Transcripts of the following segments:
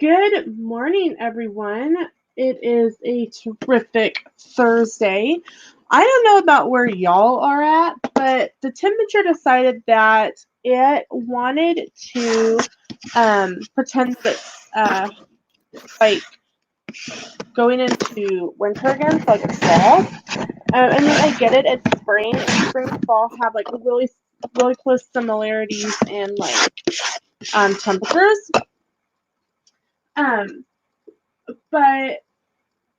Good morning, everyone. It is a terrific Thursday. I don't know about where y'all are at, but the temperature decided that it wanted to pretend that like going into winter again, so like it's fall. And then I get it, it's spring, and spring and fall have like really close similarities in like temperatures. Um, but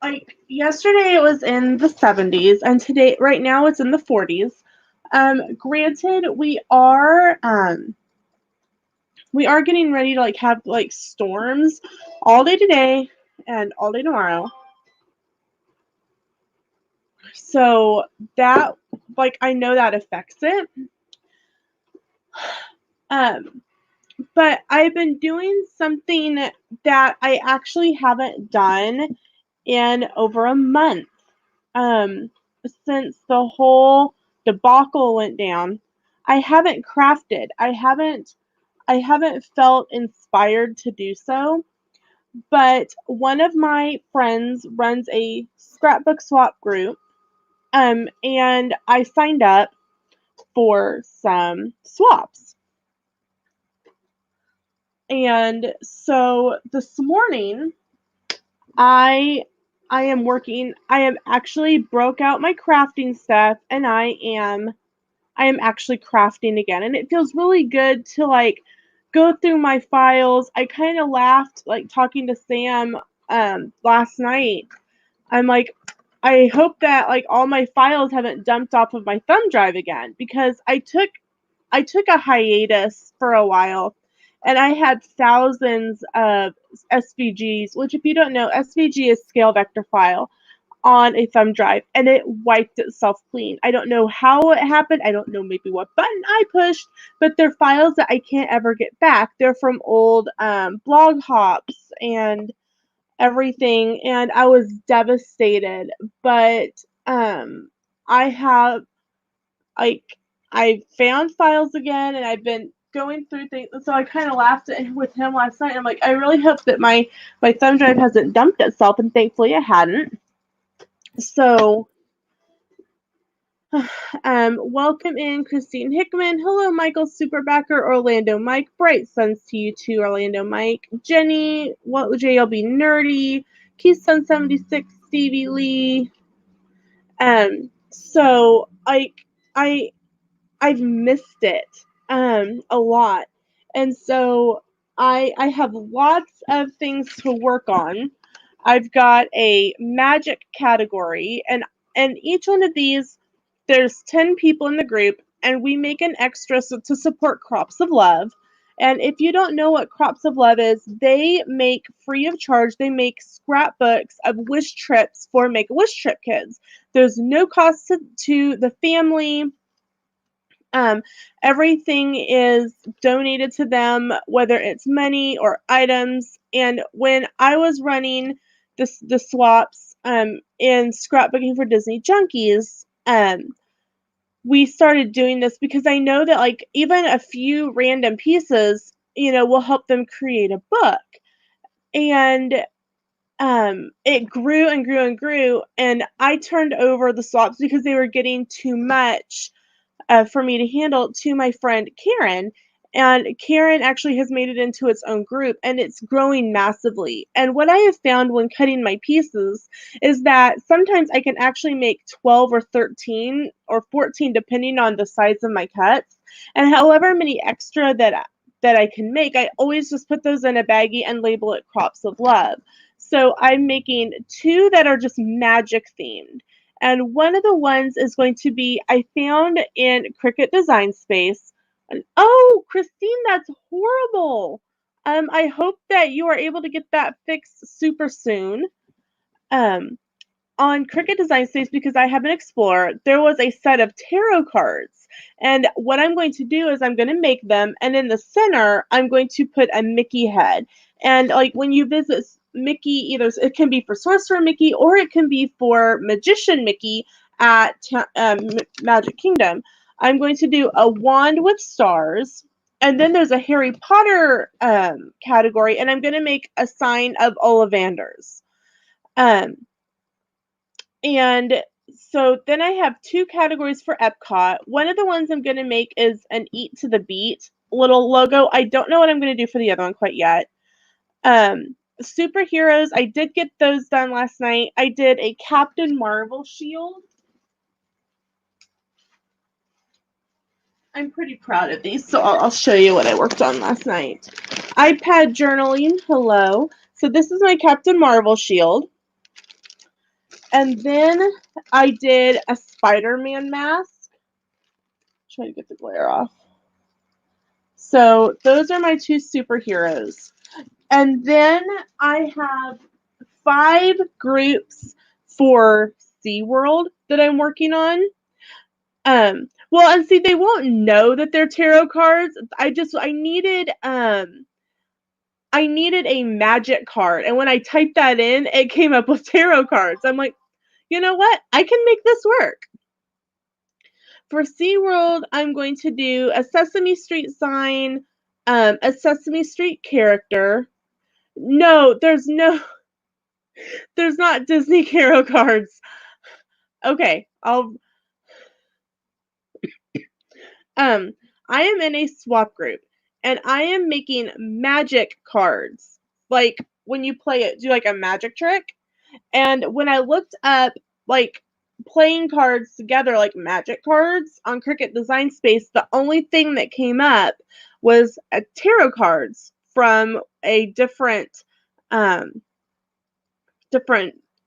like yesterday it was in the 70s and today right now it's in the 40s. Granted we are getting ready to like have like storms all day today and all day tomorrow. So that like I know that affects it. Um but I've been doing something that I actually haven't done in over a month. Since the whole debacle went down, I haven't crafted. I haven't felt inspired to do so. But one of my friends runs a scrapbook swap group, and I signed up for some swaps. And so this morning, I I am working. I am actually broke out my crafting stuff, and I am actually crafting again. And it feels really good to like go through my files. I kind of laughed like talking to Sam last night. I'm like, I hope that like all my files haven't dumped off of my thumb drive again because I took a hiatus for a while and I had thousands of SVGs, which if you don't know, SVG is scale vector file on a thumb drive and it wiped itself clean. I don't know how it happened. I don't know maybe what button I pushed, but they're files that I can't ever get back. They're from old blog hops and everything, and I was devastated. But I have like I found files again, and I've been going through things. So I kind of laughed with him last night. I'm like, I really hope that my thumb drive hasn't dumped itself, and thankfully it hadn't. So welcome in Christine Hickman. Hello, Michael Superbacker, Orlando Mike. Bright suns to you too, Orlando Mike. Jenny, what would JLB Nerdy? Keystone 76, Stevie Lee. So I I've missed it a lot. And so I have lots of things to work on. I've got a magic category, and each one of these there's 10 people in the group, and we make an extra to support Crops of Love. And if you don't know what Crops of Love is, they make free of charge, they make scrapbooks of wish trips for Make a Wish Trip kids. There's no cost to the family. Um, Everything is donated to them, whether it's money or items. And when I was running the swaps in scrapbooking for Disney Junkies, we started doing this because I know that like even a few random pieces, will help them create a book. And it grew and grew and grew, and I turned over the swaps because they were getting too much for me to handle to my friend Karen. And Karen actually has made it into its own group and it's growing massively. And what I have found when cutting my pieces is that sometimes I can actually make 12 or 13 or 14 depending on the size of my cuts. And however many extra that I can make, I always just put those in a baggie and label it Crops of Love. So I'm making two that are just magic themed. And one of the ones is going to be I found in Cricut Design Space. And oh, Christine, that's horrible. I hope that you are able to get that fixed super soon. Um, on Cricut Design Space, because I have an Explorer, there was a set of tarot cards. And what I'm going to do is I'm going to make them, and in the center, I'm going to put a Mickey head. And like when you visit Mickey, either it can be for Sorcerer Mickey or it can be for Magician Mickey at Magic Kingdom. I'm going to do a wand with stars, And then there's a Harry Potter category, and I'm going to make a sign of Ollivanders. Um, and so then I have two categories for Epcot. One of the ones I'm going to make is an Eat to the Beat little logo. I don't know what I'm going to do for the other one quite yet. Superheroes, I did get those done last night. I did a Captain Marvel shield. I'm pretty proud of these, so I'll show you what I worked on last night. iPad journaling, hello. So this is my Captain Marvel shield. And then I did a Spider-Man mask. Try to get the glare off. So those are my two superheroes. And then I have 5 groups for SeaWorld that I'm working on. Well, and see, they won't know that they're tarot cards. I needed a magic card, and when I typed that in, it came up with tarot cards. I'm like, you know what? I can make this work. For SeaWorld, I'm going to do a Sesame Street sign, a Sesame Street character. No, there's not Disney tarot cards. Okay, I am in a swap group, and I am making magic cards. Like when you play it, do like a magic trick. And when I looked up like playing cards together, like magic cards on Cricut Design Space, the only thing that came up was tarot cards from a different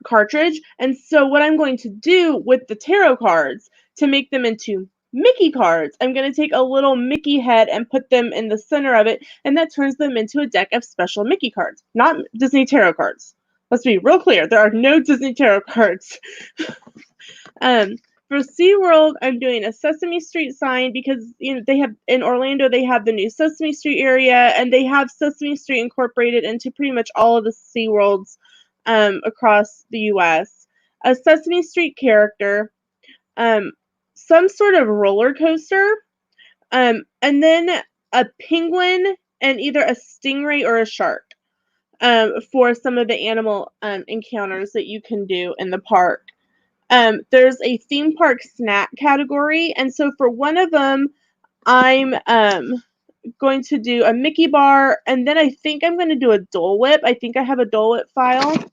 cartridge. And so what I'm going to do with the tarot cards to make them into Mickey cards, I'm going to take a little Mickey head and put them in the center of it, and that turns them into a deck of special Mickey cards, not Disney tarot cards. Let's be real clear, there are no Disney tarot cards. For SeaWorld, I'm doing a Sesame Street sign because they have in Orlando, they have the new Sesame Street area, and they have Sesame Street incorporated into pretty much all of the SeaWorlds across the U.S. A Sesame Street character, some sort of roller coaster, and then a penguin and either a stingray or a shark for some of the animal encounters that you can do in the park. There's a theme park snack category, and so for one of them, I'm going to do a Mickey bar, and then I think I'm going to do a Dole Whip. I think I have a Dole Whip file.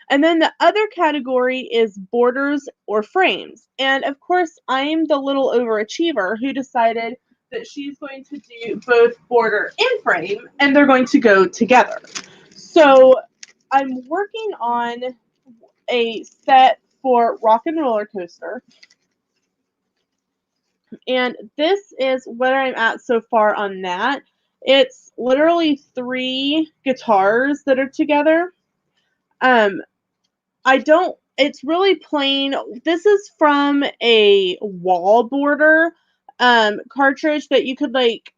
And then the other category is borders or frames. And of course, I'm the little overachiever who decided that she's going to do both border and frame, and they're going to go together. So I'm working on a set for Rock and Roller Coaster. And this is where I'm at so far on that. It's literally 3 guitars that are together. It's really plain. This is from a wall border cartridge that you could like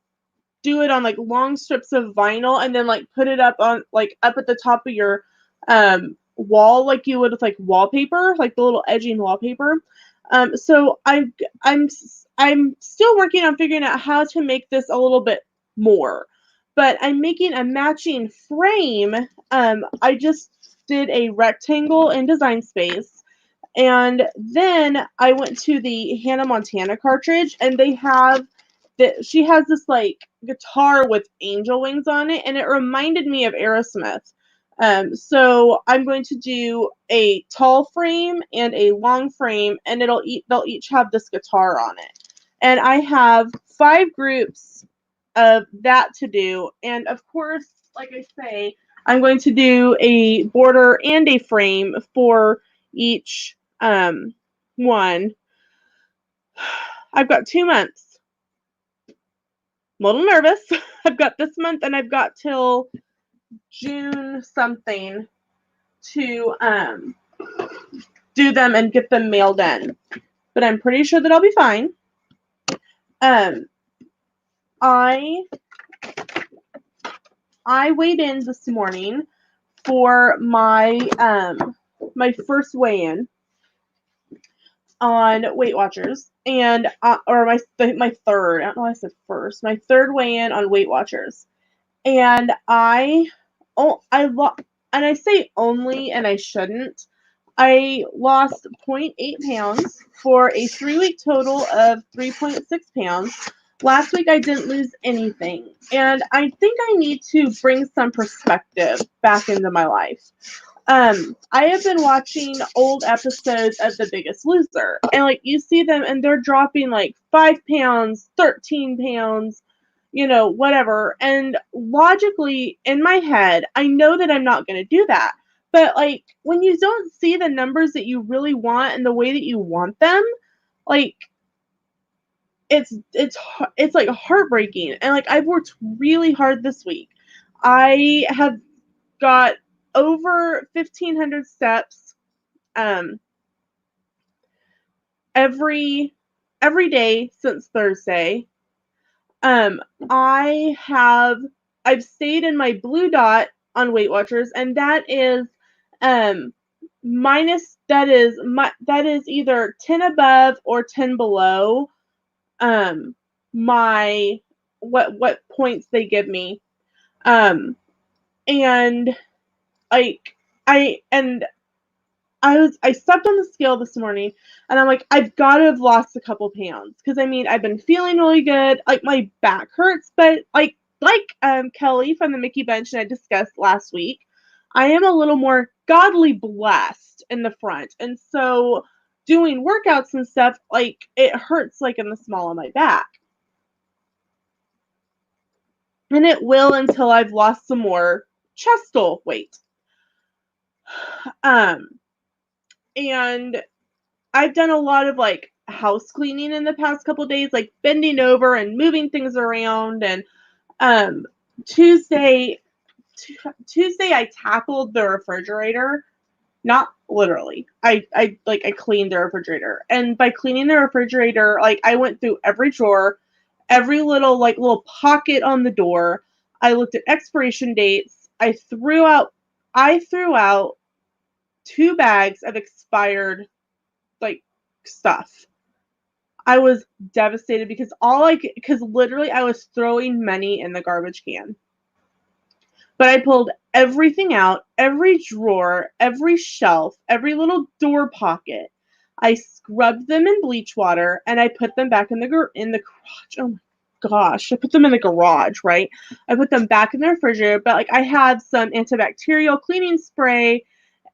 do it on like long strips of vinyl and then like put it up on like up at the top of your wall like you would with like wallpaper, like the little edging wallpaper. So I'm still working on figuring out how to make this a little bit more, but I'm making a matching frame. I just did a rectangle in Design Space, and then I went to the Hannah Montana cartridge, and she has this like guitar with angel wings on it, and it reminded me of Aerosmith. So I'm going to do a tall frame and a long frame, and they'll each have this guitar on it. And I have 5 groups of that to do, and of course, like I say, I'm going to do a border and a frame for each one. I've got 2 months. I'm a little nervous. I've got this month and I've got till June something to do them and get them mailed in. But I'm pretty sure that I'll be fine. I weighed in this morning for my my first weigh-in, on Weight Watchers, and or my third. I don't know why I said first. My third weigh-in on Weight Watchers, and and I say only, and I shouldn't. I lost 0.8 pounds for a 3-week total of 3.6 pounds. Last week I didn't lose anything, and I think I need to bring some perspective back into my life. I have been watching old episodes of The Biggest Loser, and like you see them, and they're dropping like 5 pounds, 13 pounds, whatever. And logically, in my head, I know that I'm not going to do that. But like when you don't see the numbers that you really want and the way that you want them, like it's like heartbreaking. And like I've worked really hard this week. I have got over 1,500 steps every day since Thursday. I've stayed in my blue dot on Weight Watchers, and that is that is either 10 above or 10 below my what points they give me. And like I stepped on the scale this morning, and I'm like, I've got to have lost a couple pounds, because I mean I've been feeling really good. Like my back hurts, but like Kelly from the Mickey Bench and I discussed last week, I am a little more godly blessed in the front, and so doing workouts and stuff, like it hurts like in the small of my back, and it will until I've lost some more chestal weight. And I've done a lot of like house cleaning in the past couple days, like bending over and moving things around. And Tuesday I tackled the refrigerator. Not literally. I cleaned the refrigerator. And by cleaning the refrigerator, like I went through every drawer, every little pocket on the door. I looked at expiration dates. I threw out 2 bags of expired like stuff. I was devastated because literally I was throwing money in the garbage can. But I pulled everything out, every drawer, every shelf, every little door pocket. I scrubbed them in bleach water, and I put them back in the garage. Oh my gosh, I put them in the garage, right? I put them back in the refrigerator, but like I had some antibacterial cleaning spray,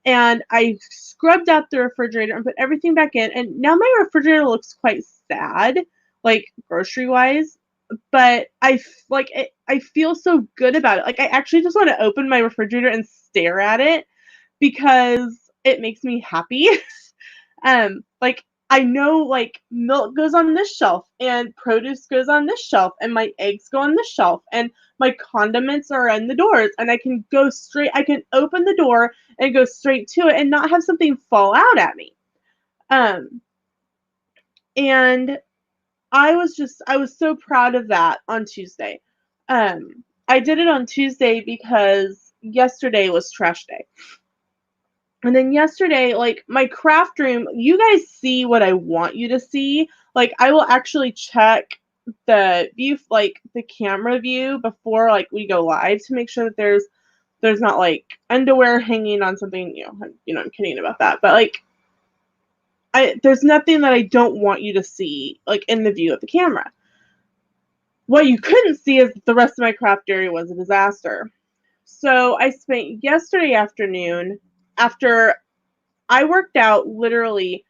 and I scrubbed out the refrigerator and put everything back in, and now my refrigerator looks quite sad, like grocery-wise, but I feel so good about it. Like I actually just want to open my refrigerator and stare at it because it makes me happy. Like I know like milk goes on this shelf and produce goes on this shelf and my eggs go on this shelf and my condiments are in the doors, and I can open the door and go straight to it and not have something fall out at me. And I was so proud of that on Tuesday. I did it on Tuesday because yesterday was trash day. And then yesterday, like my craft room, you guys see what I want you to see. Like I will actually check the view, like the camera view before like we go live to make sure that there's not like underwear hanging on something, I'm kidding about that. But like there's nothing that I don't want you to see like in the view of the camera. What you couldn't see is that the rest of my craft area was a disaster. So I spent yesterday afternoon, after I worked out literally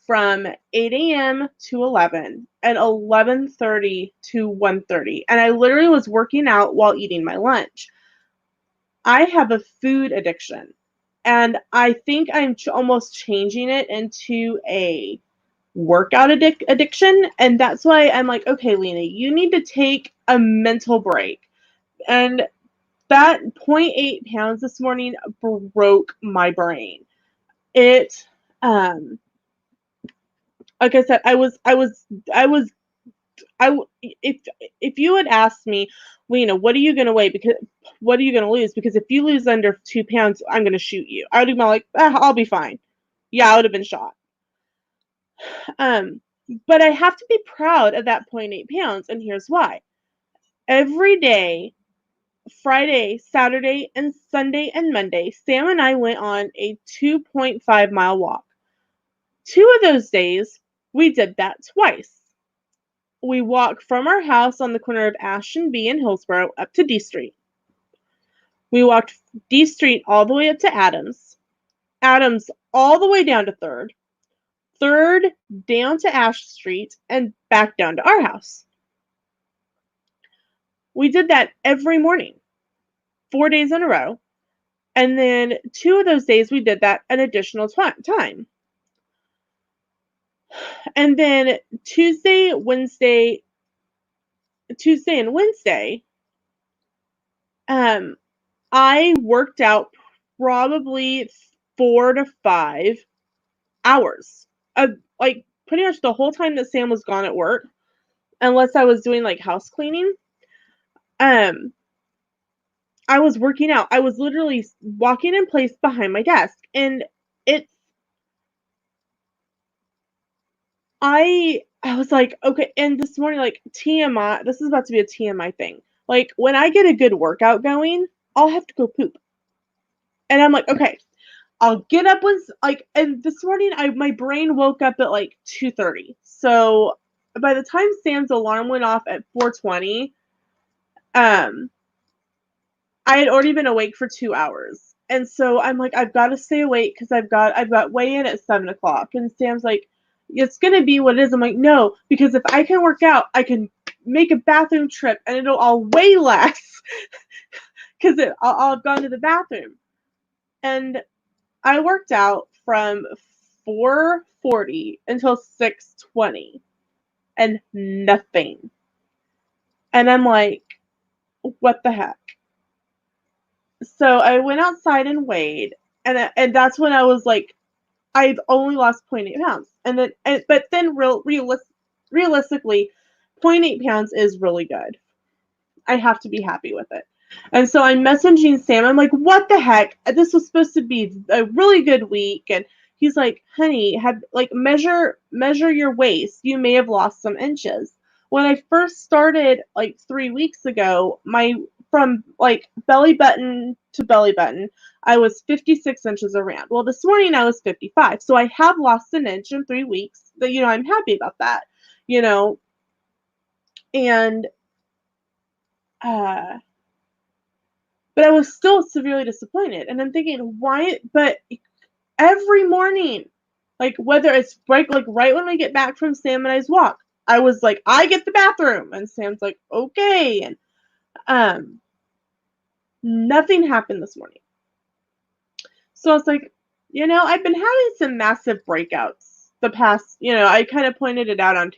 from 8 a.m. to 11 and 11:30 to 1:30. And I literally was working out while eating my lunch. I have a food addiction, and I think I'm almost changing it into a workout addiction. And that's why I'm like, okay, Lena, you need to take a mental break. And that 0.8 pounds this morning broke my brain. It, like I said, if you had asked me, Lena, what are you going to weigh? Because what are you going to lose? Because if you lose under 2 pounds, I'm going to shoot you. I would have been like, I'll be fine. Yeah, I would have been shot. But I have to be proud of that 0.8 pounds, and here's why. Every day, Friday, Saturday, and Sunday and Monday, Sam and I went on a 2.5-mile walk. 2 of those days, we did that twice. We walked from our house on the corner of Ash and B in Hillsborough up to D Street. We walked D Street all the way up to Adams, Adams all the way down to 3rd, 3rd down to Ash Street, and back down to our house. We did that every morning, 4 days in a row, and then 2 of those days we did that an additional time. And then Tuesday and Wednesday, I worked out probably 4 to 5 hours. Like pretty much the whole time that Sam was gone at work, unless I was doing like house cleaning. I was working out. I was literally walking in place behind my desk, and it's I was like, okay, and this morning, like, TMI, this is about to be a TMI thing. Like, when I get a good workout going, I'll have to go poop. And I'm like, okay, I'll get up when, like, and this morning, my brain woke up at, like, 2:30. So, by the time Sam's alarm went off at 4:20, um, I had already been awake for 2 hours. And so I'm like, I've got to stay awake because I've got weigh in at 7 o'clock. And Sam's like, it's gonna be what it is. I'm like, no, because if I can work out, I can make a bathroom trip and I'll weigh less because I'll have gone to the bathroom. And I worked out from 4:40 until 6:20 and nothing. And I'm like, what the heck? So I went outside and weighed, and that's when I was like, I've only lost 0.8 pounds. And then, but then realistically, 0.8 pounds is really good. I have to be happy with it. And so I'm messaging Sam. I'm like, what the heck? This was supposed to be a really good week. And he's like, honey, measure your waist. You may have lost some inches. When I first started like 3 weeks ago, from like belly button to belly button, I was 56 inches around. Well, this morning I was 55. So I have lost an inch in 3 weeks. But, I'm happy about that, and uh but I was still severely disappointed. And I'm thinking, why? But every morning, like whether it's right when we get back from Sam and I's walk, I was like, I get the bathroom, and Sam's like, okay, and nothing happened this morning. So I was like, I've been having some massive breakouts the past. I kind of pointed it out on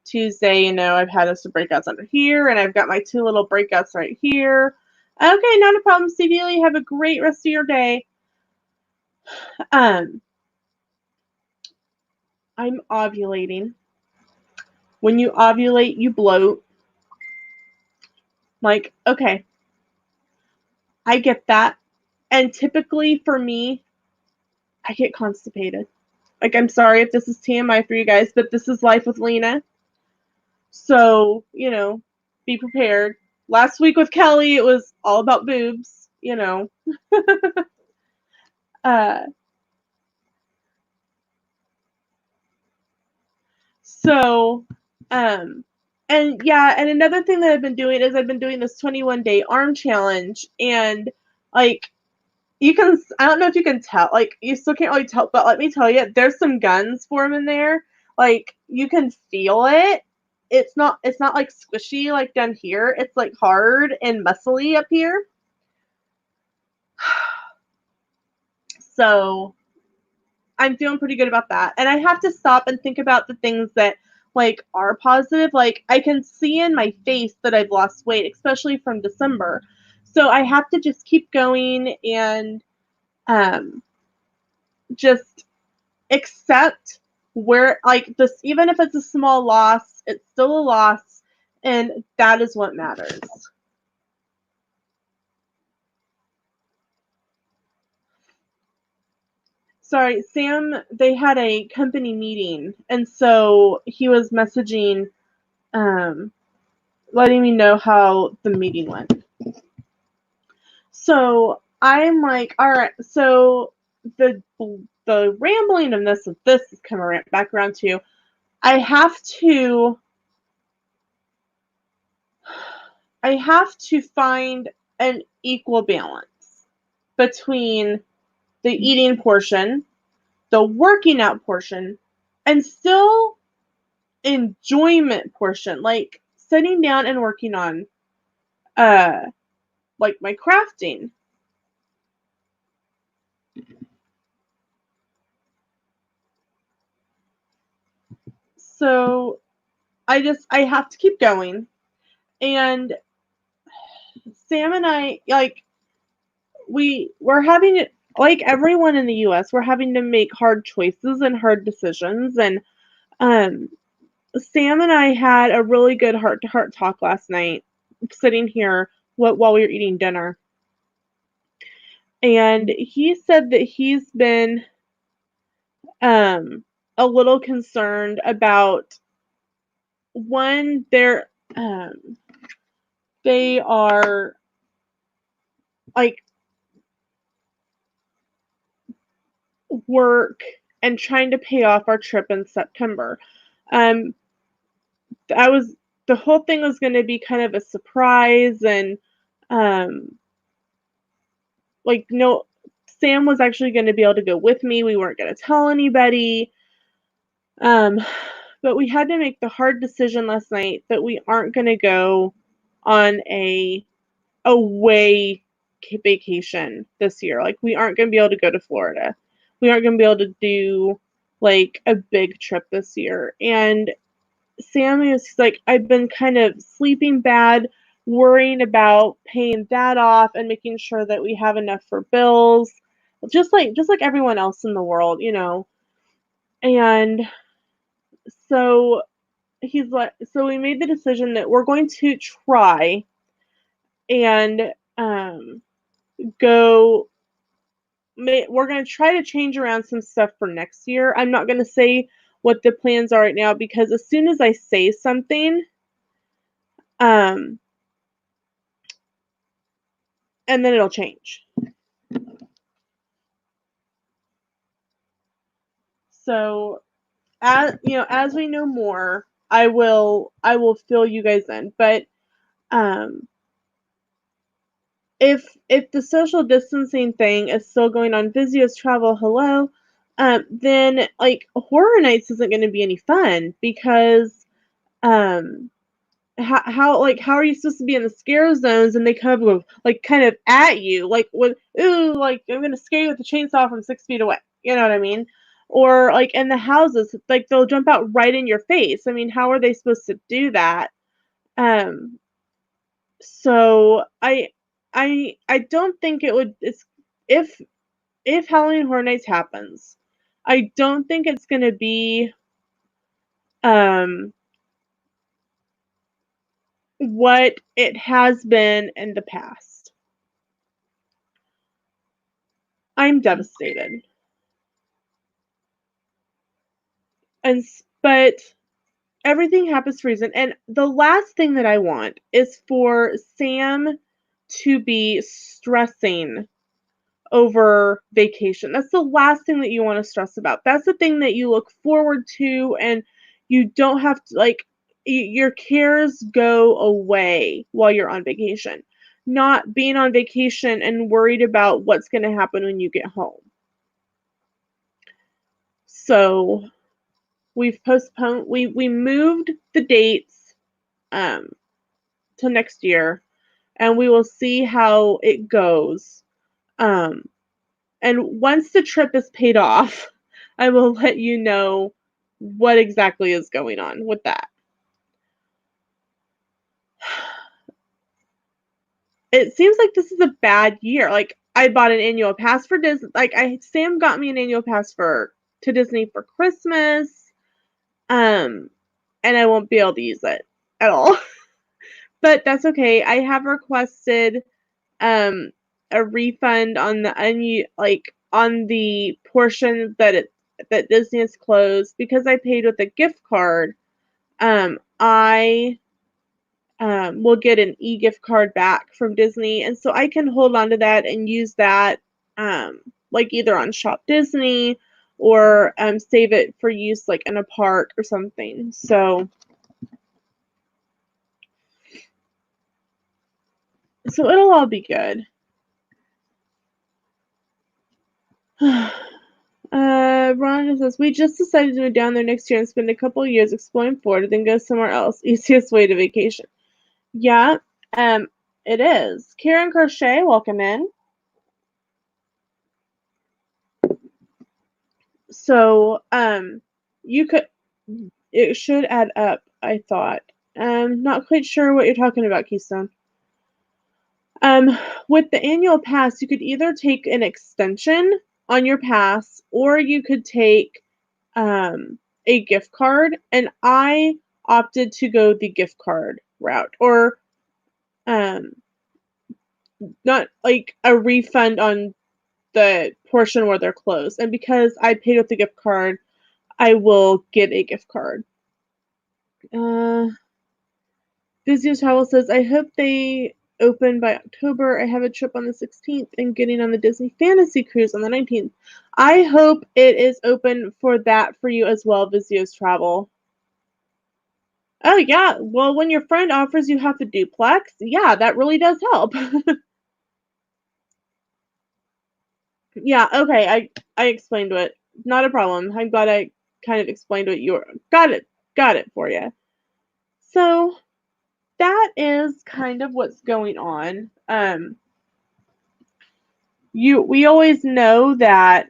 Tuesday. I've had some breakouts under here, and I've got my 2 little breakouts right here. Okay, not a problem, Stevie. Have a great rest of your day. I'm ovulating. When you ovulate, you bloat. Like, okay, I get that. And typically for me, I get constipated. Like, I'm sorry if this is TMI for you guys, but this is life with Lena. So, be prepared. Last week with Kelly, it was all about boobs, uh, so, and yeah, and another thing that I've been doing is I've been doing this 21-day arm challenge, and like, I don't know if you can tell, like, you still can't really tell, but let me tell you, there's some guns form in there. Like, you can feel it. It's not like squishy like down here. It's like hard and muscly up here. So I'm feeling pretty good about that. And I have to stop and think about the things that like are positive. Like, I can see in my face that I've lost weight, especially from December. So I have to just keep going and just accept where, like, this, even if it's a small loss, it's still a loss, and that is what matters. sorry, Sam, they had a company meeting, and so he was messaging, um, letting me know how the meeting went. So I'm like, all right, so the rambling of this is kind of back around to, I have to find an equal balance between the eating portion, the working out portion, and still enjoyment portion, like sitting down and working on like my crafting. So I have to keep going. And Sam and I, like, we're having it, like everyone in the US, we're having to make hard choices and hard decisions. And um Sam and I had a really good heart to heart talk last night, sitting here while we were eating dinner. And he said that he's been um a little concerned about, one, um they are like work and trying to pay off our trip in September. Um, I was the whole thing was going to be kind of a surprise, and um, like, no, Sam was actually going to be able to go with me. We weren't going to tell anybody. Um, but we had to make the hard decision last night that we aren't going to go on a away vacation this year. Like, we aren't going to be able to go to Florida. We aren't going to be able to do like a big trip this year. And Sam is like, I've been kind of sleeping bad, worrying about paying that off and making sure that we have enough for bills, just like everyone else in the world, you know. And so he's like, so we made the decision that we're going to try and go. We're going to try to change around some stuff for next year. I'm not going to say what the plans are right now, because as soon as I say something, um, and then it'll change. So, as we know more, I will fill you guys in. But um, if the social distancing thing is still going on, Vizio's travel, hello, then like horror nights isn't going to be any fun, because um, how are you supposed to be in the scare zones and they come up like kind of at you, like, with, ooh, like, I'm gonna scare you with a chainsaw from 6 feet away, you know what I mean? Or like in the houses, like they'll jump out right in your face. I mean, how are they supposed to do that? um so I don't think it would, it's, if Halloween Horror Nights happens, I don't think it's gonna be um what it has been in the past. I'm devastated. But everything happens for a reason. And the last thing that I want is for Sam to be stressing over vacation. That's the last thing that you want to stress about. That's the thing that you look forward to, and you don't have to, like, your cares go away while you're on vacation. Not being on vacation and worried about what's going to happen when you get home. So we've postponed, we moved the dates um to next year, and we will see how it goes. Um and once the trip is paid off, I will let you know what exactly is going on with that. It seems like this is a bad year. Like, I bought an annual pass for Disney. Like, Sam got me an annual pass to Disney for Christmas. Um and I won't be able to use it at all. But that's okay. I have requested a refund on the on the portion that Disney is closed, because I paid with a gift card, I will get an e-gift card back from Disney, and so I can hold on to that and use that, like either on Shop Disney or save it for use like in a park or something. So it'll all be good. Ron says, we just decided to move down there next year and spend a couple of years exploring Florida, then go somewhere else. Easiest way to vacation. Yeah, it is. Karen Crochet, welcome in. So, you could, it should add up, I thought. Not quite sure what you're talking about, Keystone. With the annual pass, you could either take an extension on your pass, or you could take a gift card, and I opted to go the gift card route, or not like a refund on the portion where they're closed. And because I paid with the gift card, I will get a gift card. Busy Travel says, I hope they open by October. I have a trip on the 16th and getting on the Disney Fantasy Cruise on the 19th. I hope it is open for that for you as well, Vizio's Travel. Oh, yeah. Well, when your friend offers you half a duplex, yeah, that really does help. Yeah, okay. I explained it. Not a problem. I'm glad I kind of explained what you were. Got it for you. So that is kind of what's going on. We always know that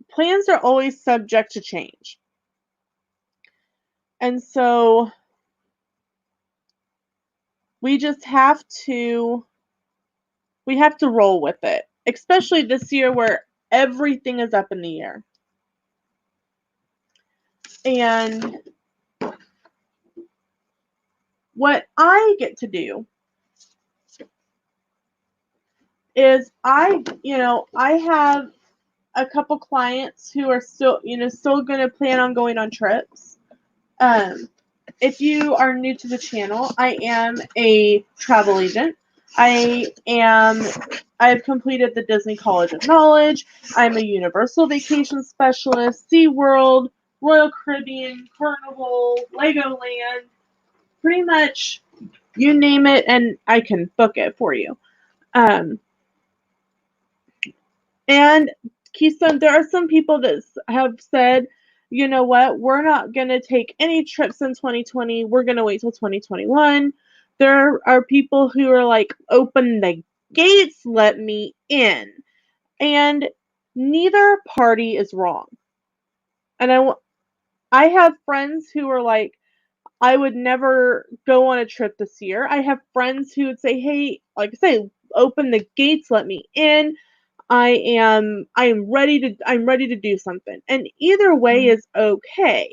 plans are always subject to change. And so we just have to roll with it, especially this year where everything is up in the air. And what I get to do is I have a couple clients who are still going to plan on going on trips. If you are new to the channel, I am a travel agent. I've completed the Disney College of Knowledge. I'm a Universal Vacation Specialist, SeaWorld, Royal Caribbean, Carnival, Legoland, pretty much you name it, and I can book it for you. And Keystone, there are some people that have said, you know what, we're not going to take any trips in 2020. We're going to wait till 2021. There are people who are like, open the gates, let me in. And neither party is wrong. And I have friends who are like, I would never go on a trip this year. I have friends who would say, hey, like I say, open the gates, let me in. I'm ready to do something. And either way is okay.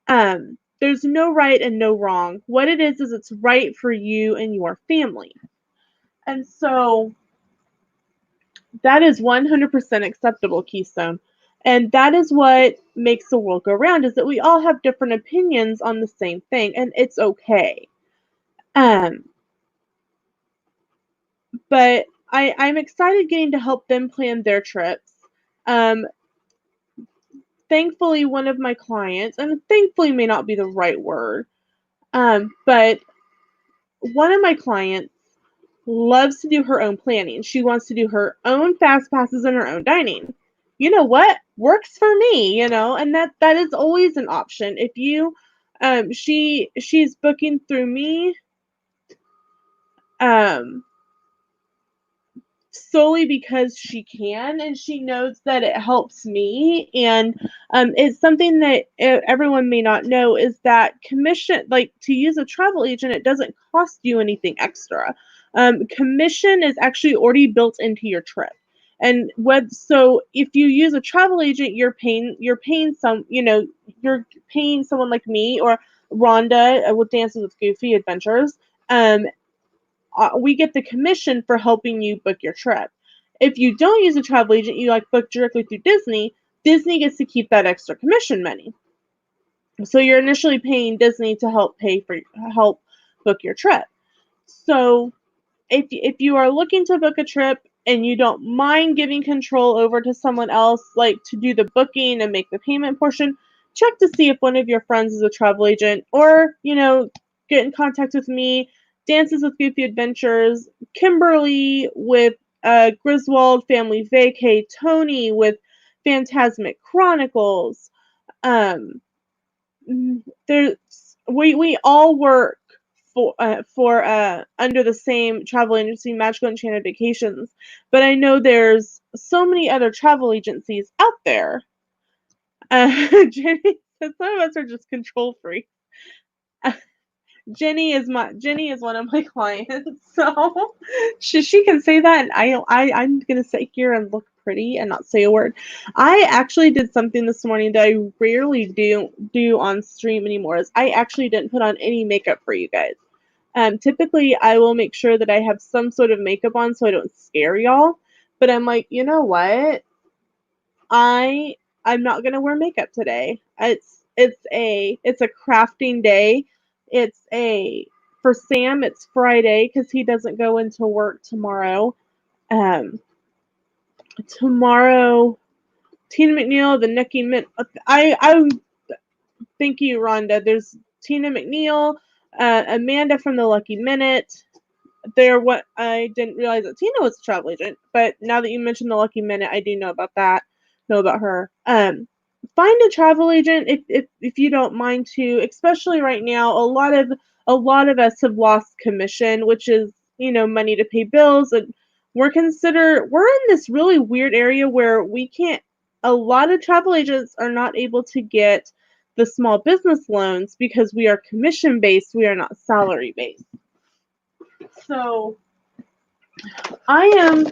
There's no right and no wrong. What it is it's right for you and your family. And so that is 100% acceptable, Keystone. And that is what makes the world go round, is that we all have different opinions on the same thing, and it's okay. But I'm excited getting to help them plan their trips. Thankfully, one of my clients, and thankfully may not be the right word, but one of my clients loves to do her own planning. She wants to do her own fast passes and her own dining. You know what? Works for me, and that is always an option. If you, she's booking through me, solely because she can, and she knows that it helps me. And it's something that everyone may not know, is that commission, like to use a travel agent, it doesn't cost you anything extra. Commission is actually already built into your trip. And so if you use a travel agent, you're paying you're paying someone like me or Rhonda with Dances with Goofy Adventures. Um, we get the commission for helping you book your trip. If you don't use a travel agent, you like book directly through Disney. Disney gets to keep that extra commission money. So you're initially paying Disney to help book your trip. So if you are looking to book a trip and you don't mind giving control over to someone else, like to do the booking and make the payment portion, check to see if one of your friends is a travel agent, or get in contact with me, Dances with Goofy Adventures, Kimberly with Griswold Family Vacay, Tony with Phantasmic Chronicles. Um, there's we all work for under the same travel agency, Magical Enchanted Vacations, but I know there's so many other travel agencies out there. Jenny said some of us are just control freaks. Jenny is one of my clients, so she can say that, and I'm gonna sit here and look pretty and not say a word. I actually did something this morning that I rarely do on stream anymore. Is I actually didn't put on any makeup for you guys. Typically I will make sure that I have some sort of makeup on so I don't scare y'all. But I'm like, you know what? I'm not gonna wear makeup today. It's a crafting day. It's a For Sam, it's Friday because he doesn't go into work tomorrow. Um, Tomorrow, Tina McNeil, the Nicki Min. I thank you, Rhonda. There's Tina McNeil, Amanda from the Lucky Minute. What I didn't realize that Tina was a travel agent, but now that you mentioned the Lucky Minute, I do know about that. Know about her. Find a travel agent if you don't mind to, especially right now. A lot of us have lost commission, which is money to pay bills, and we're in this really weird area where we can't. A lot of travel agents are not able to get the small business loans because we are commission based. We are not salary based. So I am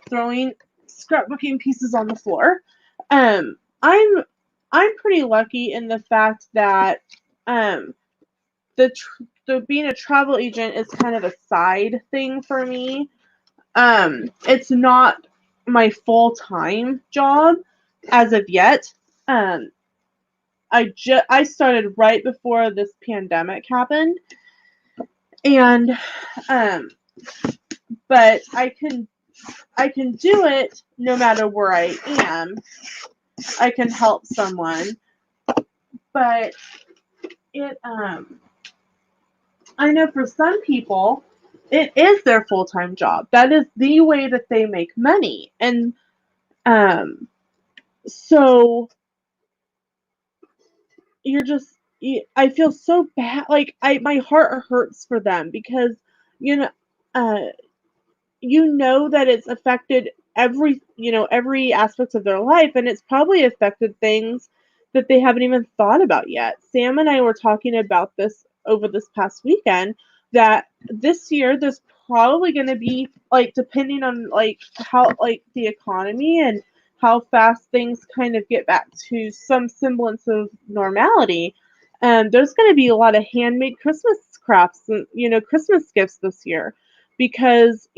throwing scrapbooking pieces on the floor. Um, I'm I'm pretty lucky in the fact that um, the being a travel agent is kind of a side thing for me. It's not my full-time job as of yet. Um, I started right before this pandemic happened, and um, but I can do it no matter where I am. I can help someone, but it I know for some people it is their full-time job. That is the way that they make money. And um so I feel so bad. Like my heart hurts for them because you know uh that it's affected every aspect of their life, and it's probably affected things that they haven't even thought about yet. Sam and I were talking about this over this past weekend, that this year there's probably going to be, like, depending on like how, like, the economy and how fast things kind of get back to some semblance of normality. There's going to be a lot of handmade Christmas crafts and Christmas gifts this year, because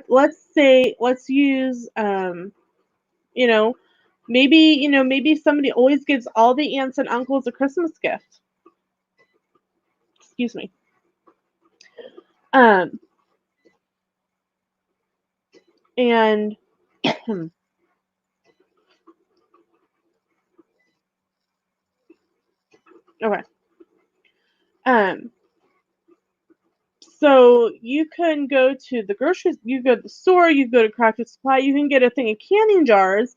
let's use you know maybe somebody always gives all the aunts and uncles a Christmas gift. Excuse me. um and okay. um so you can go to the grocery, you go to the store, you go to Crafted Supply, you can get a thing of canning jars,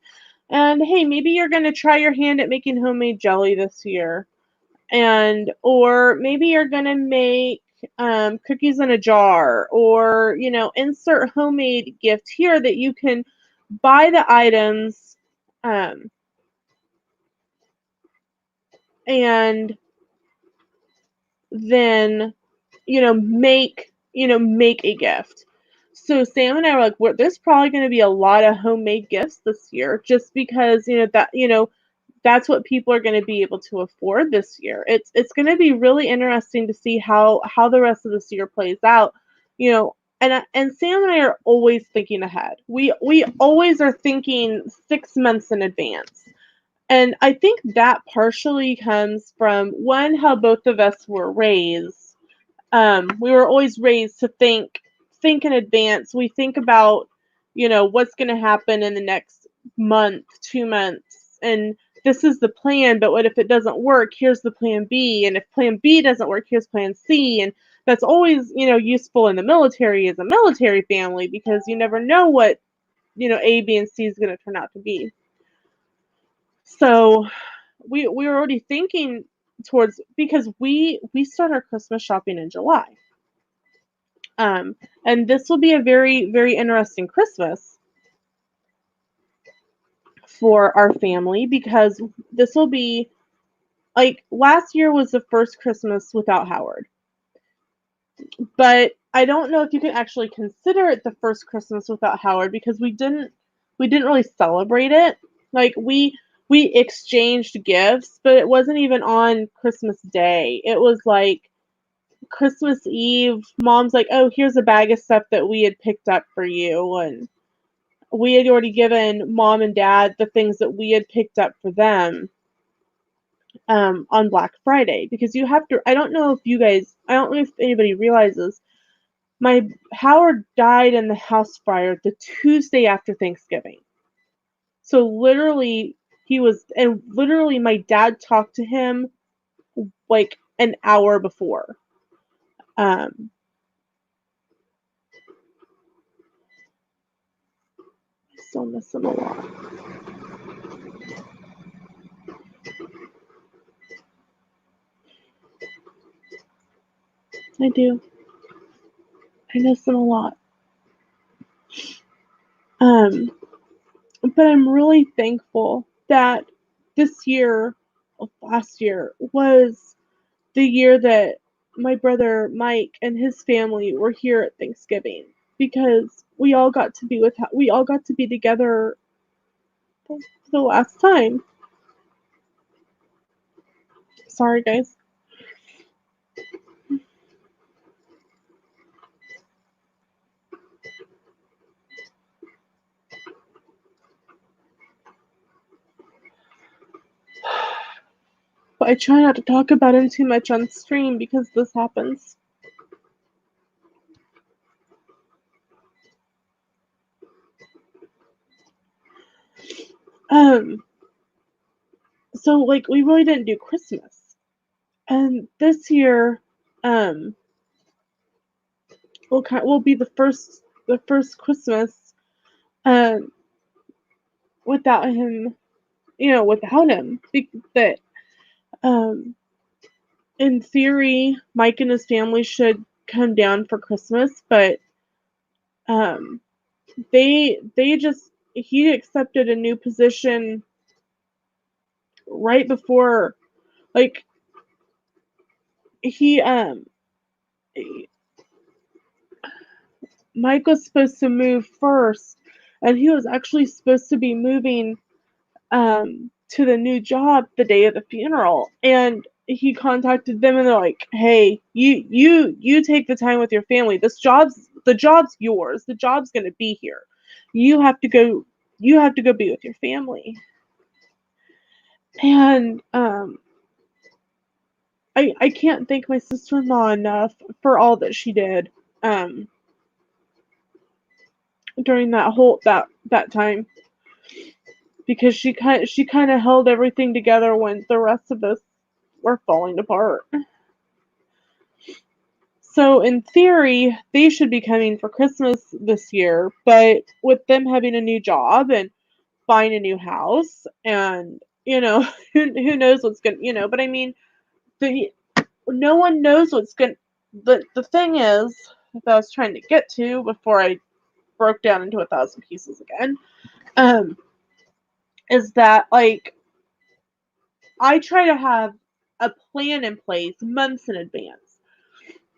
and hey, maybe you're going to try your hand at making homemade jelly this year. Or maybe you're gonna make cookies in a jar, or insert homemade gift here that you can buy the items, um, and then make a gift. So Sam and I were like, there's probably going to be a lot of homemade gifts this year, just because that's what people are going to be able to afford this year. It's going to be really interesting to see how the rest of this year plays out. And Sam and I are always thinking ahead. We always are thinking 6 months in advance. And I think that partially comes from one, how both of us were raised. We were always raised to think in advance. We think about, what's going to happen in the next month, 2 months, and this is the plan. But what if it doesn't work? Here's the plan B, and if plan B doesn't work, here's plan C. And that's always, useful in the military as a military family, because you never know what, A, B, and C is going to turn out to be. So we were already thinking towards, because we start our Christmas shopping in July. And this will be a very, very interesting Christmas for our family, because this will be like, last year was the first Christmas without Howard. But I don't know if you can actually consider it the first Christmas without Howard, because we didn't really celebrate it. Like, we exchanged gifts, but it wasn't even on Christmas Day. It was like Christmas Eve. Mom's like, "Oh, here's a bag of stuff that we had picked up for you," and we had already given Mom and Dad the things that we had picked up for them on Black Friday. Because you have to, I don't know if anybody realizes, my Howard died in the house fire the Tuesday after Thanksgiving. So literally, my dad talked to him like an hour before. Um, I still miss him a lot. I do. I miss him a lot. But I'm really thankful that last year was the year that my brother Mike and his family were here at Thanksgiving, because we all got to be together for the last time. Sorry, guys. But I try not to talk about him too much on stream, because this happens. So like, we really didn't do Christmas. And this year, will be the first Christmas um without him, that um in theory Mike and his family should come down for Christmas. But um they just he accepted a new position right before, like, he Mike was supposed to move first, and he was actually supposed to be moving to the new job the day of the funeral. And he contacted them, and they're like, "Hey, you take the time with your family. The job's yours. The job's gonna be here. You have to go. You have to go be with your family." And I can't thank my sister-in-law enough for all that she did during that time, because she kind of held everything together when the rest of us were falling apart. So in theory, they should be coming for Christmas this year, but with them having a new job and buying a new house, and who knows what's going to, but I mean, the no one knows what's going. The thing is, that I was trying to get to before I broke down into 1,000 pieces again, is that, like, I try to have a plan in place months in advance.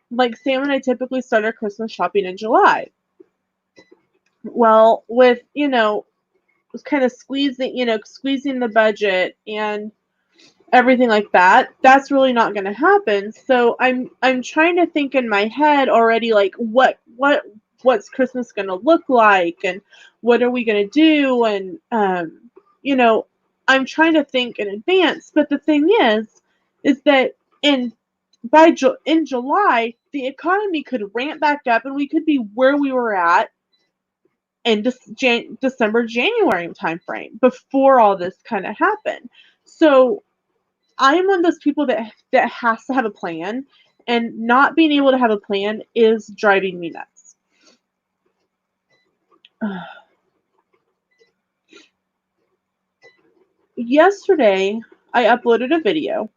Like, Sam and I typically start our Christmas shopping in July. Well, with, kind of squeezing the budget and everything like that, that's really not going to happen. So I'm trying to think in my head already, like what's Christmas going to look like, and what are we going to do, and you know I'm trying to think in advance. But the thing is that in in July the economy could ramp back up and we could be where we were at in December, January timeframe before all this kind of happened. So I'm one of those people that has to have a plan, and not being able to have a plan is driving me nuts. Yesterday, I uploaded a video,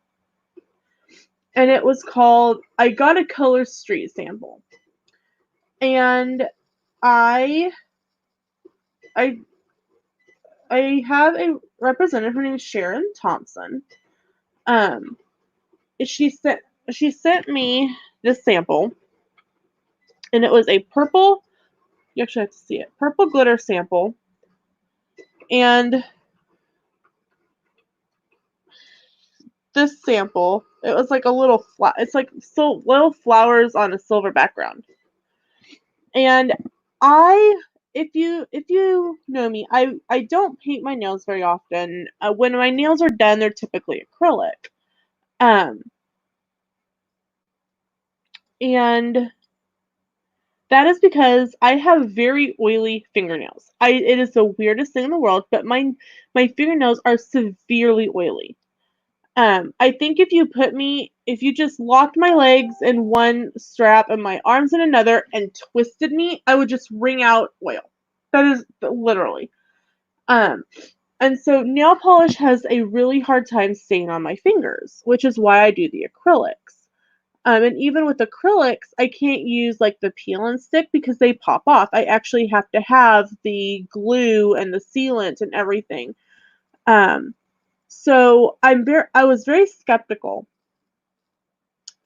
and it was called "I Got a Color Street Sample," and I I I have a representative. Her name is Sharon Thompson. Um, she sent she sent me this sample, and it was a purple. You actually have to see it. Purple glitter sample, and this sample, it was like a little it's like so little flowers on a silver background. And I if you know me, I don't paint my nails very often. When my nails are done, they're typically acrylic. Um and that is because I have very oily fingernails. It is the weirdest thing in the world, but my fingernails are severely oily. I think if you just locked my legs in one strap and my arms in another and twisted me, I would just wring out oil. That is literally. Um, and so nail polish has a really hard time staying on my fingers, which is why I do the acrylics. And even with acrylics, I can't use like the peel and stick because they pop off. I actually have to have the glue and the sealant and everything. Um, so I was very skeptical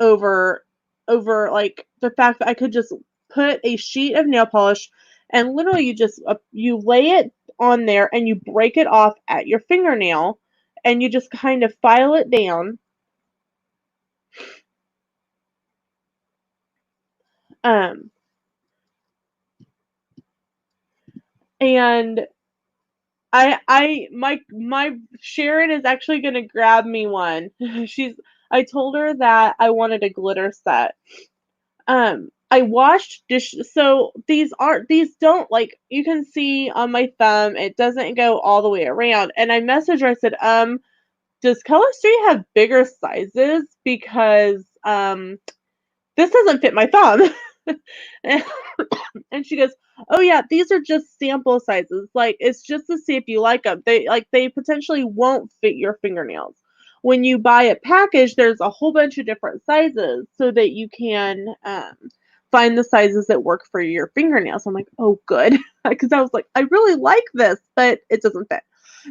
over like the fact that I could just put a sheet of nail polish and literally you lay it on there and you break it off at your fingernail and you just kind of file it down. Um, and my Sharon is actually gonna grab me one. I told her that I wanted a glitter set. I washed dish. So these don't, like, you can see on my thumb, it doesn't go all the way around. And I messaged her, I said, does Color Street have bigger sizes? Because this doesn't fit my thumb. and and she goes, "Oh yeah, these are just sample sizes. Like, it's just to see if you like them. They potentially won't fit your fingernails. When you buy a package, there's a whole bunch of different sizes so that you can find the sizes that work for your fingernails." I'm like, "Oh, good," because I was like, "I really like this, but it doesn't fit."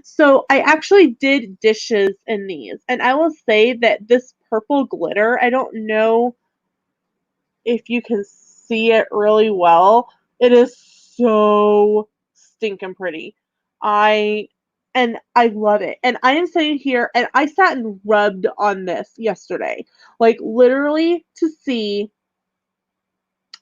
So I actually did dishes in these, and I will say that this purple glitter, I don't know if you can see it really well, it is so stinking pretty. I I love it. And I am sitting here and I sat and rubbed on this yesterday. Like, literally to see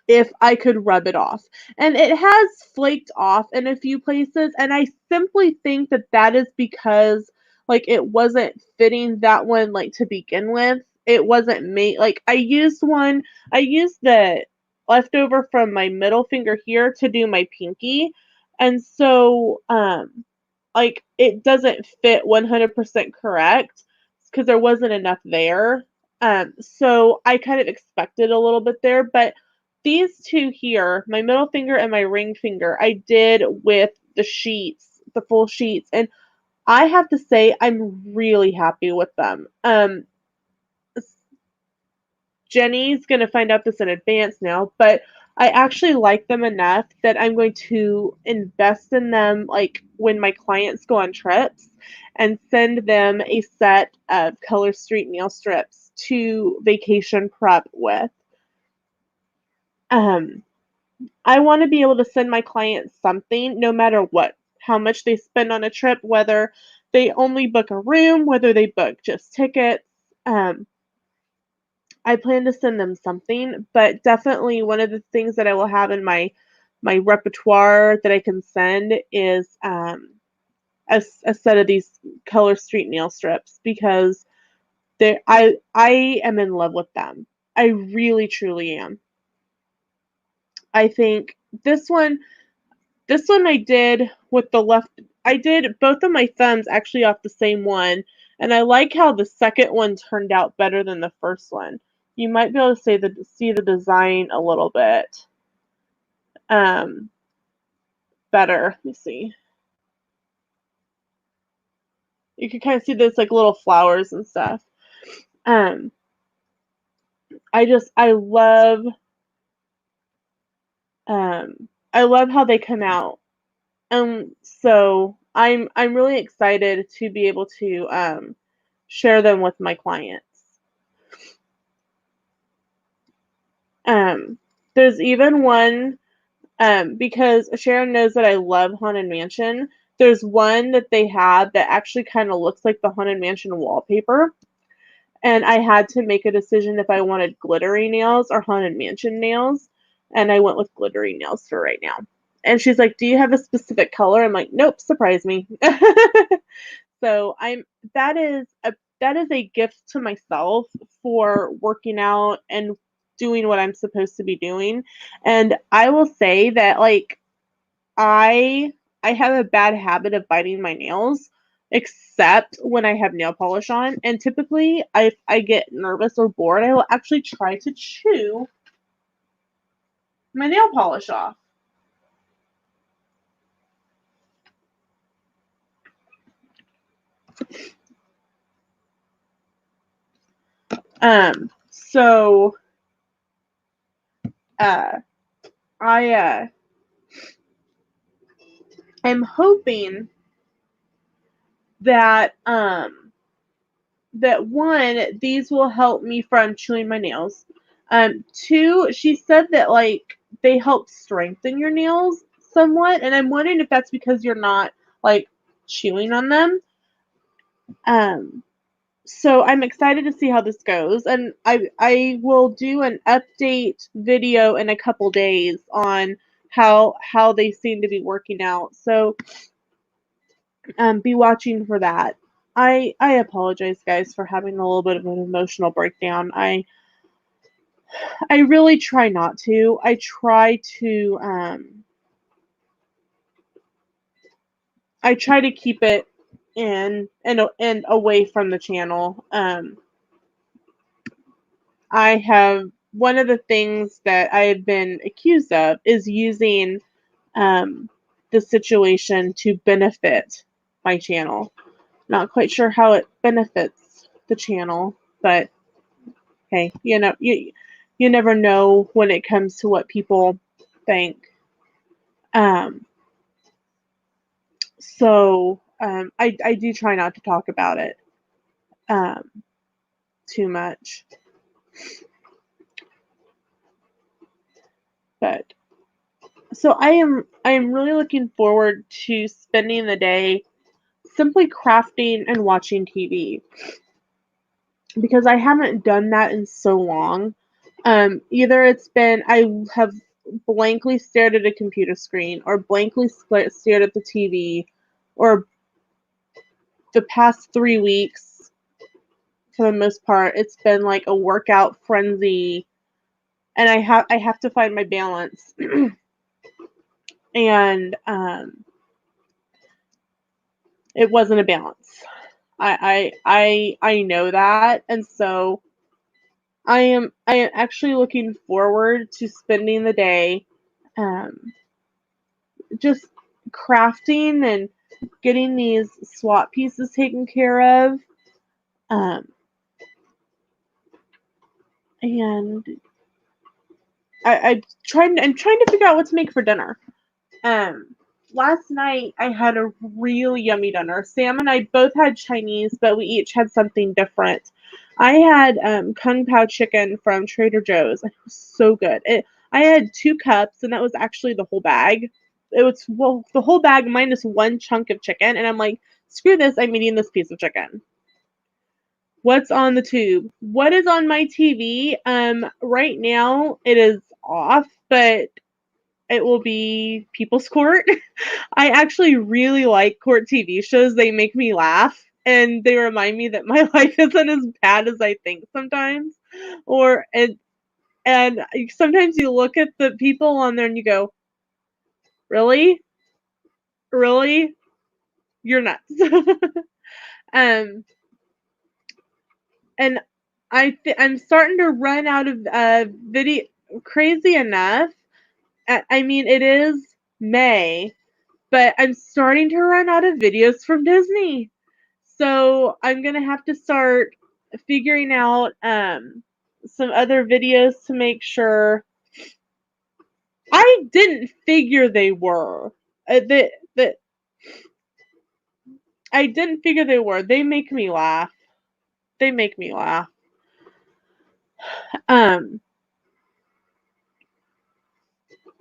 if I could rub it off. And it has flaked off in a few places, and I simply think that that is because, like, it wasn't fitting that one, like, to begin with. It wasn't made, like, I used the leftover from my middle finger here to do my pinky. And so like, it doesn't fit 100% correct because there wasn't enough there. So I kind of expected a little bit there, but these two here, my middle finger and my ring finger, I did with the sheets, the full sheets, and I have to say I'm really happy with them. Jenny's going to find out this in advance now, but I actually like them enough that I'm going to invest in them, like, when my clients go on trips, and send them a set of Color Street nail strips to vacation prep with. Um, I want to be able to send my clients something no matter what, how much they spend on a trip, whether they only book a room, whether they book just tickets. Um, I plan to send them something, but definitely one of the things that I will have in my repertoire that I can send is a set of these color street nail strips because I am in love with them. I really truly am. I think this one I did with the left. I did both of my thumbs actually off the same one, and I like how the second one turned out better than the first one. You might be able to see the design a little bit um, better. Let me see. You can kind of see those like little flowers and stuff. Um, I love how they come out. So I'm really excited to be able to share them with my clients. Um, there's even one because Sharon knows that I love Haunted Mansion. There's one that they had that actually kind of looks like the Haunted Mansion wallpaper, and I had to make a decision if I wanted glittery nails or Haunted Mansion nails, and I went with glittery nails for right now. And she's like, "Do you have a specific color?" I'm like, "Nope, surprise me." So that is a gift to myself for working out and doing what I'm supposed to be doing. And I will say that like I I have a bad habit of biting my nails except when I have nail polish on. And typically if I get nervous or bored, I will actually try to chew my nail polish off. So uh I am hoping that that one, these will help me from chewing my nails. Two, she said that like they help strengthen your nails somewhat, and I'm wondering if that's because you're not like chewing on them. Um, so I'm excited to see how this goes, and I will do an update video in a couple days on how they seem to be working out. So be watching for that. I apologize, guys, for having a little bit of an emotional breakdown. I really try not to. I try to keep it and away from the channel. I have one of the things that I have been accused of is using um, the situation to benefit my channel. Not quite sure how it benefits the channel, but hey, you never know when it comes to what people think. Um, I do try not to talk about it um, too much, but so I am really looking forward to spending the day simply crafting and watching TV because I haven't done that in so long. Either it's been I have blankly stared at a computer screen or blankly stared at the TV, or the past 3 weeks, for the most part, it's been like a workout frenzy, and I have to find my balance, and it wasn't a balance. I know that, and so I am actually looking forward to spending the day um, just crafting and getting these swap pieces taken care of. Um, and I'm trying to figure out what to make for dinner. Um, Last night I had a real yummy dinner. Sam and I both had Chinese, but we each had something different. I had Kung Pao chicken from Trader Joe's. It was so good. I had 2 cups, and that was actually the whole bag. It was, well, the whole bag minus 1 chunk of chicken, and I'm like, "Screw this, I'm eating this piece of chicken." What's on the tube? What is on my TV? Right now it is off, but it will be People's Court. I actually really like court TV shows. They make me laugh, and they remind me that my life isn't as bad as I think sometimes. Or and sometimes you look at the people on there and you go, "Really? Really? You're nuts." um, and I'm starting to run out of video. Crazy enough, I mean, it is May, but I'm starting to run out of videos from Disney. So I'm gonna have to start figuring out some other videos to make sure. I didn't figure they were. That I didn't figure they were. They make me laugh. They make me laugh. Um,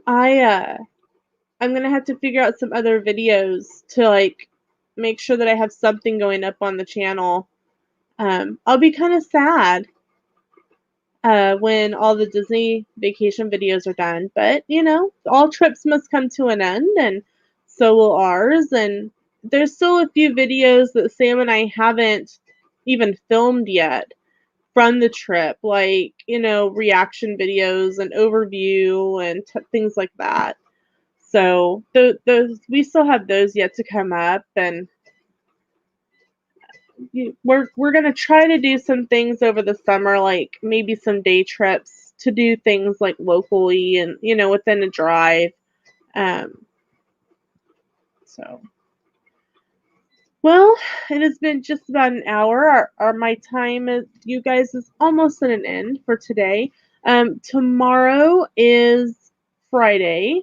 I'm gonna have to figure out some other videos to like make sure that I have something going up on the channel. I'll be kind of sad when all the Disney vacation videos are done, but you know, all trips must come to an end, and so will ours. And there's still a few videos that Sam and I haven't even filmed yet from the trip, like, you know, reaction videos and overview and things like that. So those we still have those yet to come up, and we're gonna try to do some things over the summer, like maybe some day trips to do things like locally and you know within a drive. Um, so well, it has been just about an hour. My time is you guys is almost at an end for today. Tomorrow is Friday.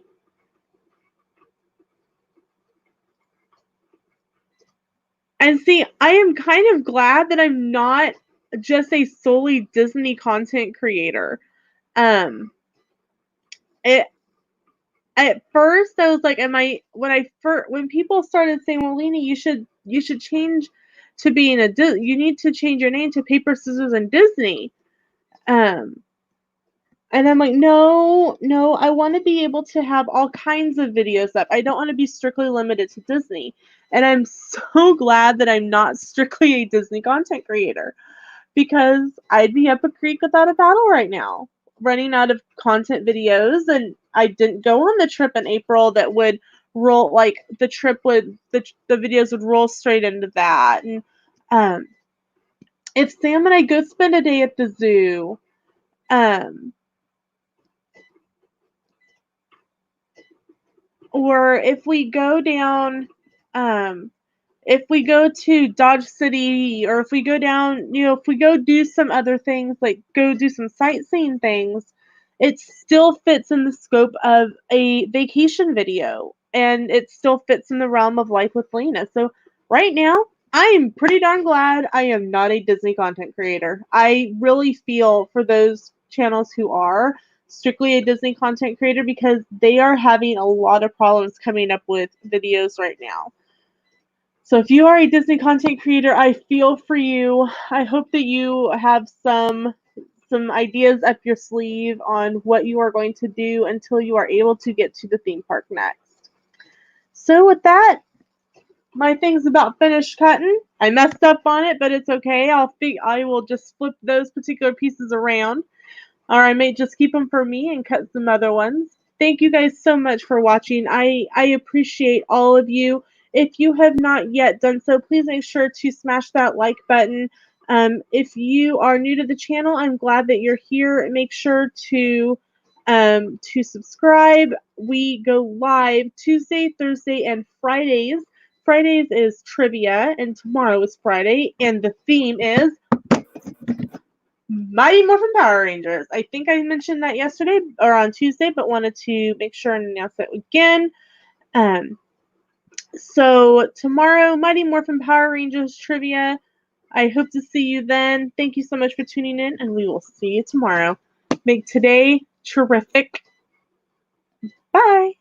And see, I am kind of glad that I'm not just a solely Disney content creator. Um, it at first I was like, am I when people started saying, well, Lena, you should change to being you need to change your name to Paper Scissors and Disney. Um, and I'm like, no, no, I want to be able to have all kinds of videos up. I don't want to be strictly limited to Disney. And I'm so glad that I'm not strictly a Disney content creator, because I'd be up a creek without a paddle right now, running out of content videos. And I didn't go on the trip in April that would roll, like the trip would, the videos would roll straight into that. And um, if Sam and I go spend a day at the zoo, um, or if we go down, um, if we go to Dodge City, or if we go down, you know, if we go do some other things, like go do some sightseeing things, it still fits in the scope of a vacation video, and it still fits in the realm of life with Lena. So right now, I am pretty darn glad I am not a Disney content creator. I really feel for those channels who are strictly a Disney content creator, because they are having a lot of problems coming up with videos right now. So if you are a Disney content creator, I feel for you. I hope that you have some ideas up your sleeve on what you are going to do until you are able to get to the theme park next. So with that, my thing's about finished cutting. I messed up on it, but it's okay. I will just flip those particular pieces around. Or I may just keep them for me and cut some other ones. Thank you guys so much for watching. I appreciate all of you. If you have not yet done so, please make sure to smash that like button. If you are new to the channel, I'm glad that you're here. Make sure to subscribe. We go live Tuesday, Thursday, and Fridays. Fridays is trivia, and tomorrow is Friday, and the theme is Mighty Morphin Power Rangers. I think I mentioned that yesterday or on Tuesday, but wanted to make sure and announce it again. So tomorrow, Mighty Morphin Power Rangers trivia. I hope to see you then. Thank you so much for tuning in, and we will see you tomorrow. Make today terrific. Bye.